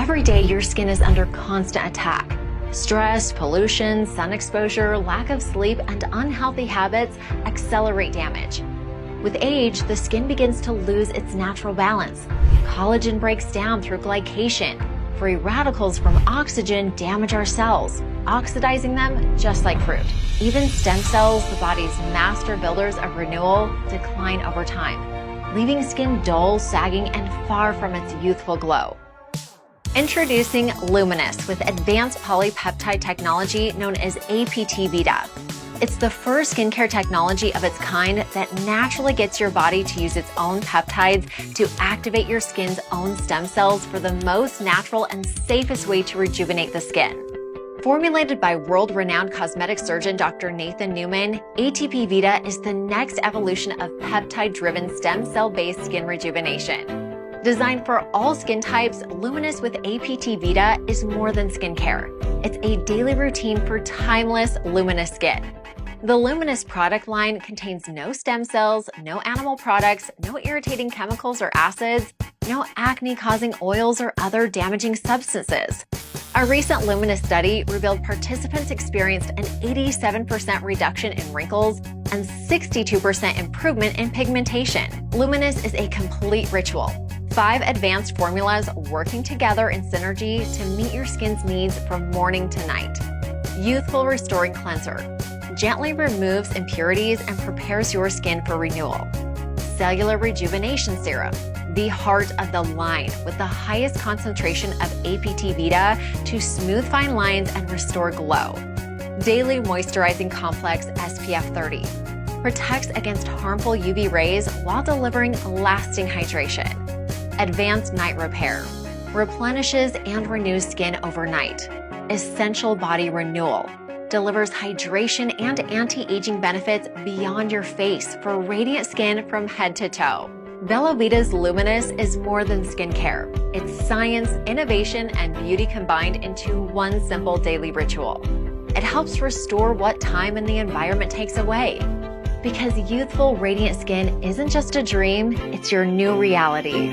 Every day, your skin is under constant attack. Stress, pollution, sun exposure, lack of sleep, and unhealthy habits accelerate damage. With age, the skin begins to lose its natural balance. Collagen breaks down through glycation. Free radicals from oxygen damage our cells, oxidizing them just like fruit. Even stem cells, the body's master builders of renewal, decline over time, leaving skin dull, sagging, and far from its youthful glow. Introducing Luminesce with advanced polypeptide technology known as APT Vita. It's the first skincare technology of its kind that naturally gets your body to use its own peptides to activate your skin's own stem cells for the most natural and safest way to rejuvenate the skin. Formulated by world-renowned cosmetic surgeon Dr. Nathan Newman, ATP Vita is the next evolution of peptide-driven stem cell-based skin rejuvenation. Designed for all skin types, Luminesce with APT Vita is more than skincare. It's a daily routine for timeless, luminous skin. The Luminesce product line contains no stem cells, no animal products, no irritating chemicals or acids, no acne-causing oils or other damaging substances. A recent Luminesce study revealed participants experienced an 87% reduction in wrinkles and 62% improvement in pigmentation. Luminesce is a complete ritual. 5 advanced formulas working together in synergy to meet your skin's needs from morning to night. Youthful Restoring Cleanser gently removes impurities and prepares your skin for renewal. Cellular Rejuvenation Serum, the heart of the line with the highest concentration of APT Vita to smooth fine lines and restore glow. Daily Moisturizing Complex SPF 30 protects against harmful UV rays while delivering lasting hydration. Advanced Night Repair replenishes and renews skin overnight. Essential Body Renewal delivers hydration and anti-aging benefits beyond your face for radiant skin from head to toe. Bellavita's Luminesce is more than skincare. It's science, innovation, and beauty combined into one simple daily ritual. It helps restore what time and the environment takes away. Because youthful, radiant skin isn't just a dream, it's your new reality.